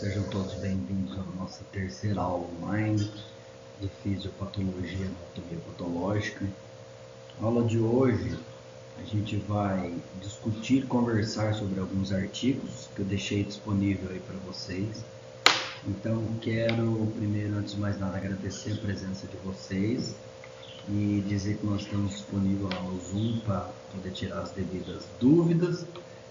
Sejam todos bem-vindos à nossa terceira aula online de Fisiopatologia e Anatomia Patológica. Na aula de hoje, a gente vai discutir e conversar sobre alguns artigos que eu deixei disponível aí para vocês. Então, quero primeiro, antes de mais nada, agradecer a presença de vocês e dizer que nós estamos disponíveis lá no Zoom para poder tirar as devidas dúvidas,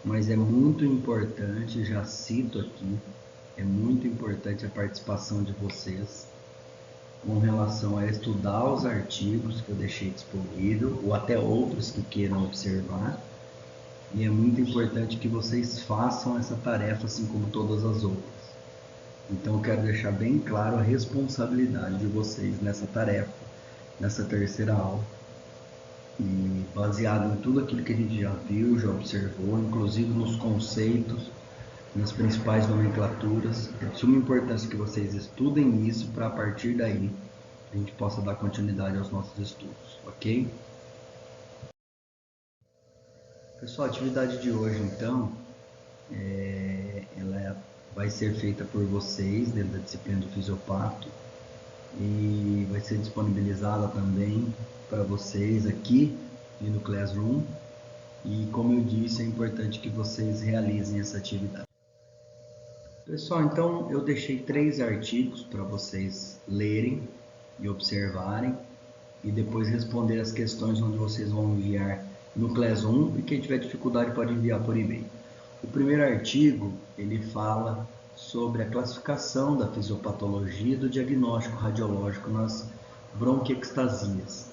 mas é muito importante, já cito aqui, é muito importante a participação de vocês com relação a estudar os artigos que eu deixei disponível, ou até outros que queiram observar, e é muito importante que vocês façam essa tarefa assim como todas as outras. Então eu quero deixar bem claro a responsabilidade de vocês nessa tarefa, nessa terceira aula, e baseado em tudo aquilo que a gente já viu, já observou, inclusive nos conceitos, nas principais nomenclaturas. É de suma importância que vocês estudem isso para a partir daí a gente possa dar continuidade aos nossos estudos, ok? Pessoal, a atividade de hoje então, ela vai ser feita por vocês dentro da disciplina do Fisiopato e vai ser disponibilizada também para vocês aqui no Classroom. E como eu disse, é importante que vocês realizem essa atividade. Pessoal, então eu deixei 3 artigos para vocês lerem e observarem e depois responder as questões onde vocês vão enviar no Classroom e quem tiver dificuldade pode enviar por e-mail. O primeiro artigo, ele fala sobre a classificação da fisiopatologia e do diagnóstico radiológico nas bronquiectasias.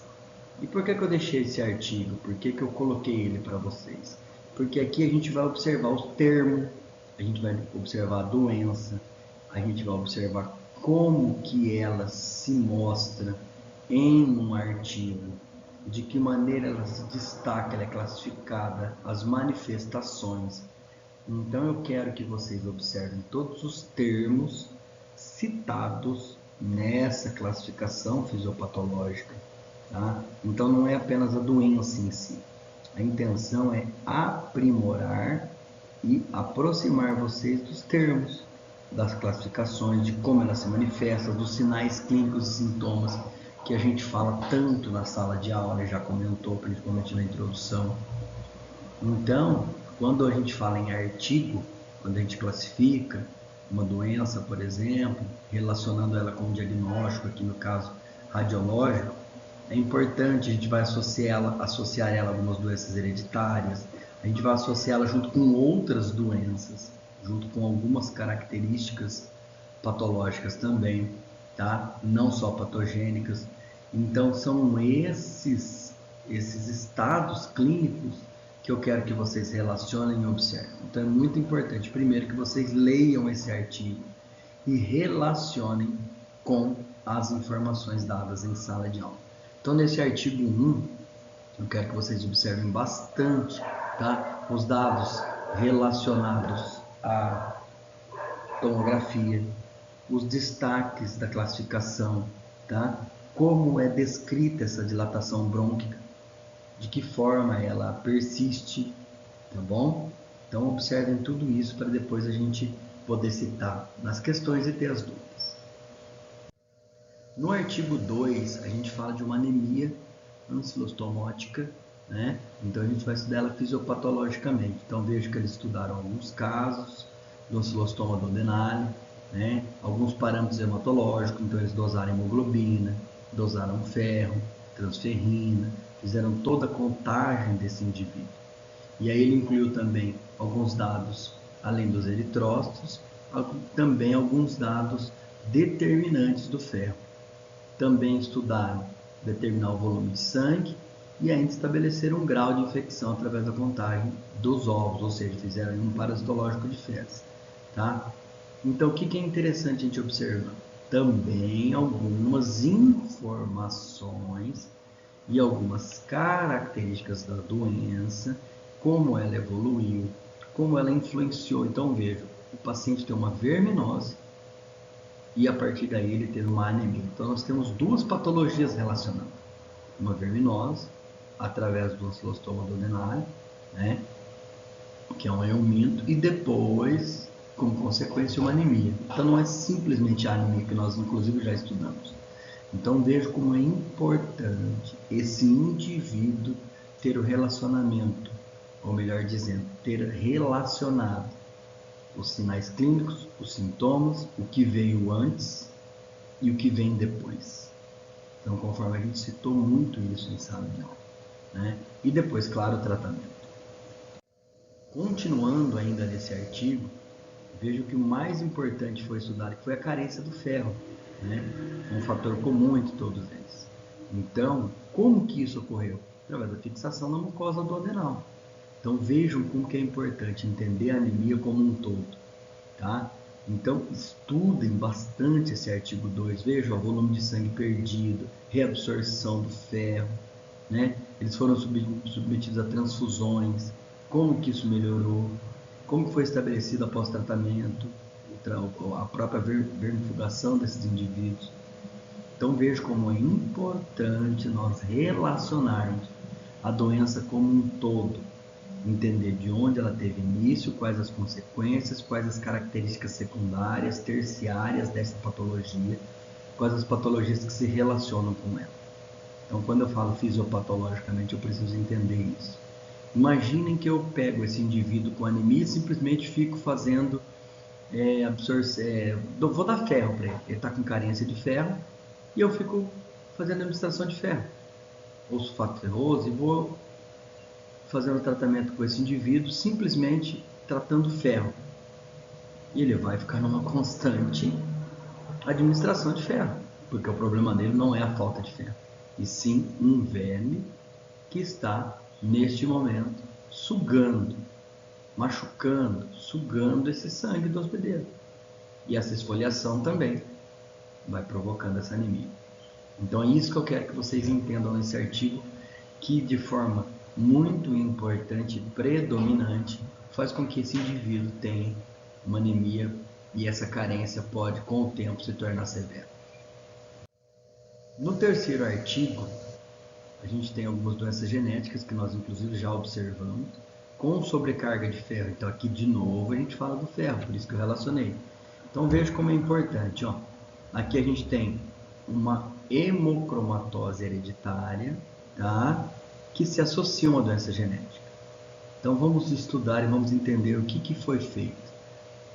E por que eu deixei esse artigo? Por que eu coloquei ele para vocês? Porque aqui a gente vai observar os termos, a gente vai observar a doença, a gente vai observar como que ela se mostra em um artigo, de que maneira ela se destaca, ela é classificada, as manifestações. Então eu quero que vocês observem todos os termos citados nessa classificação fisiopatológica, tá? Então não é apenas a doença em si. A intenção é aprimorar e aproximar vocês dos termos, das classificações, de como ela se manifesta, dos sinais clínicos e sintomas que a gente fala tanto na sala de aula, já comentou, principalmente na introdução. Então, quando a gente fala em artigo, quando a gente classifica uma doença, por exemplo, relacionando ela com um diagnóstico, aqui no caso radiológico, é importante, a gente vai associar ela a algumas doenças hereditárias, a gente vai associá-la junto com outras doenças, junto com algumas características patológicas também, tá? Não só patogênicas. Então são esses estados clínicos que eu quero que vocês relacionem e observem. Então é muito importante, primeiro, que vocês leiam esse artigo e relacionem com as informações dadas em sala de aula. Então, nesse artigo 1, eu quero que vocês observem bastante, tá? Os dados relacionados à tomografia, os destaques da classificação, tá? Como é descrita essa dilatação brônquica, de que forma ela persiste, tá bom? Então, observem tudo isso para depois a gente poder citar nas questões e ter as dúvidas. No artigo 2, a gente fala de uma anemia ancilostomótica, né? Então a gente vai estudar ela fisiopatologicamente. Então veja que eles estudaram alguns casos do ancilostoma duodenale, né? Alguns parâmetros hematológicos, então eles dosaram hemoglobina, dosaram ferro, transferrina, fizeram toda a contagem desse indivíduo. E aí ele incluiu também alguns dados, além dos eritrócitos, também alguns dados determinantes do ferro. Também estudaram determinar o volume de sangue e ainda estabeleceram um grau de infecção através da contagem dos ovos, ou seja, fizeram um parasitológico de fezes, tá? Então, o que é interessante a gente observar? Também algumas informações e algumas características da doença, como ela evoluiu, como ela influenciou. Então, veja, o paciente tem uma verminose, e a partir daí ele teve uma anemia. Então nós temos duas patologias relacionadas. Uma verminose, através do ancilostoma duodenale, né, que é um euminto, e depois, como consequência, uma anemia. Então não é simplesmente a anemia que nós inclusive já estudamos. Então vejo como é importante esse indivíduo ter o relacionamento, ou melhor dizendo, ter relacionado os sinais clínicos, os sintomas, o que veio antes e o que vem depois. Então, conforme a gente citou muito isso em sala de aula, né? E depois, claro, o tratamento. Continuando ainda nesse artigo, vejo que o mais importante foi estudado, que foi a carência do ferro, né? Um fator comum entre todos eles. Então, como que isso ocorreu? Através da fixação na mucosa do adenal. Então, vejam como que é importante entender a anemia como um todo, tá? Então, estudem bastante esse artigo 2, vejam o volume de sangue perdido, reabsorção do ferro, né? Eles foram submetidos a transfusões, como que isso melhorou, como foi estabelecido após tratamento, a própria vermifugação desses indivíduos. Então vejo como é importante nós relacionarmos a doença como um todo, entender de onde ela teve início, quais as consequências, quais as características secundárias, terciárias dessa patologia, quais as patologias que se relacionam com ela. Então, quando eu falo fisiopatologicamente, eu preciso entender isso. Imaginem que eu pego esse indivíduo com anemia e simplesmente fico fazendo vou dar ferro para ele. Ele está com carência de ferro e eu fico fazendo administração de ferro, ou sulfato ferroso, e vou fazendo tratamento com esse indivíduo, simplesmente tratando ferro. E ele vai ficar numa constante administração de ferro, porque o problema dele não é a falta de ferro, e sim um verme que está, neste momento, sugando, machucando, sugando esse sangue do hospedeiro. E essa esfoliação também vai provocando essa anemia. Então é isso que eu quero que vocês entendam nesse artigo, que de forma muito importante e predominante faz com que esse indivíduo tenha uma anemia, e essa carência pode com o tempo se tornar severa. No terceiro artigo, a gente tem algumas doenças genéticas que nós inclusive já observamos, com sobrecarga de ferro. Então aqui de novo a gente fala do ferro, por isso que eu relacionei. Então veja como é importante, ó. Aqui a gente tem uma hemocromatose hereditária, tá? Que se associa a uma doença genética. Então vamos estudar e vamos entender o que foi feito.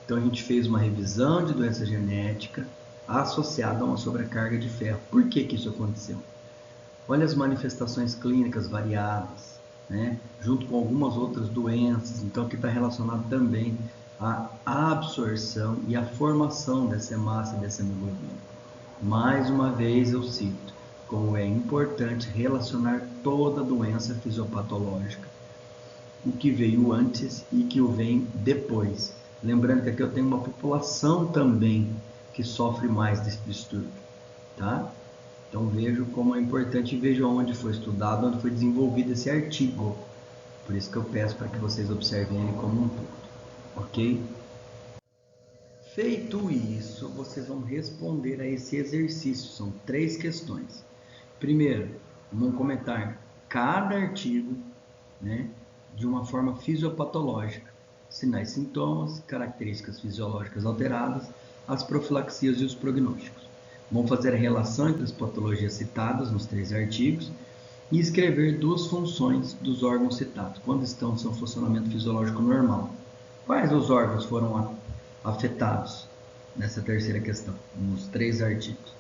Então a gente fez uma revisão de doença genética associada a uma sobrecarga de ferro. Por que isso aconteceu? Olha as manifestações clínicas variadas, né? Junto com algumas outras doenças, então que está relacionado também à absorção e à formação dessa hemácia, dessa hemoglobina. Mais uma vez eu cito como é importante relacionar toda doença fisiopatológica, o que veio antes e que o vem depois. Lembrando que aqui eu tenho uma população também que sofre mais desse distúrbio, tá? Então vejo como é importante e vejo onde foi estudado, onde foi desenvolvido esse artigo. Por isso que eu peço para que vocês observem ele como um todo, ok? Feito isso, vocês vão responder a esse exercício. São 3 questões. Primeiro, vamos comentar cada artigo, né, de uma forma fisiopatológica. Sinais, sintomas, características fisiológicas alteradas, as profilaxias e os prognósticos. Vamos fazer a relação entre as patologias citadas nos 3 artigos e escrever 2 funções dos órgãos citados, quando estão em seu funcionamento fisiológico normal. Quais os órgãos foram afetados nessa terceira questão, nos 3 artigos?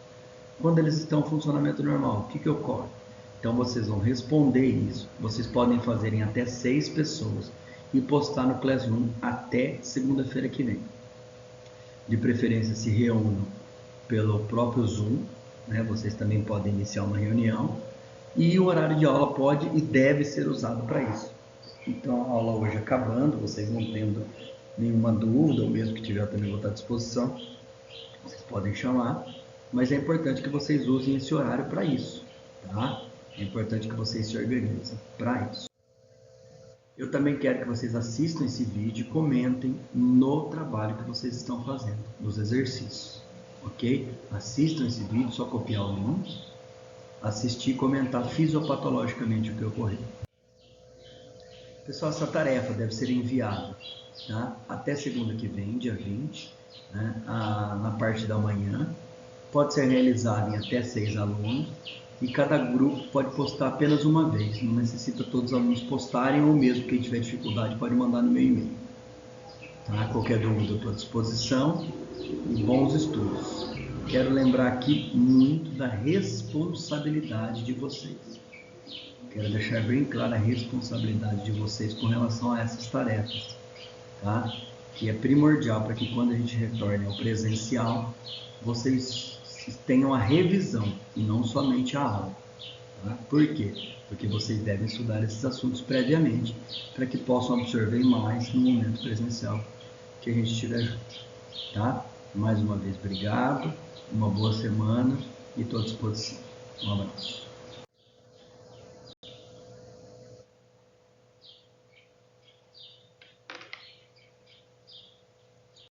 Quando eles estão em funcionamento normal, o que ocorre? Então vocês vão responder isso. Vocês podem fazer em até 6 pessoas e postar no Classroom até segunda-feira que vem. De preferência, se reúnam pelo próprio Zoom, né? Vocês também podem iniciar uma reunião e o horário de aula pode e deve ser usado para isso. Então a aula hoje acabando, vocês não tendo nenhuma dúvida, ou mesmo que tiver também vou estar à disposição, vocês podem chamar, mas é importante que vocês usem esse horário para isso, tá? É importante que vocês se organizem para isso. Eu também quero que vocês assistam esse vídeo e comentem no trabalho que vocês estão fazendo, nos exercícios, ok? Assistam esse vídeo, só copiar o link, assistir e comentar fisiopatologicamente o que ocorreu. Pessoal, essa tarefa deve ser enviada, tá? Até segunda que vem, dia 20, né? Na parte da manhã. Pode ser realizada em até 6 alunos e cada grupo pode postar apenas uma vez. Não necessita todos os alunos postarem, ou mesmo quem tiver dificuldade pode mandar no meu e-mail. Tá? Qualquer dúvida eu estou à disposição e bons estudos. Quero lembrar aqui muito da responsabilidade de vocês. Quero deixar bem clara a responsabilidade de vocês com relação a essas tarefas, tá? Que é primordial para que quando a gente retorne ao presencial, vocês tenham a revisão e não somente a aula. Tá? Por quê? Porque vocês devem estudar esses assuntos previamente para que possam absorver mais no momento presencial que a gente estiver junto. Tá? Mais uma vez, obrigado, uma boa semana e estou à disposição. Um abraço.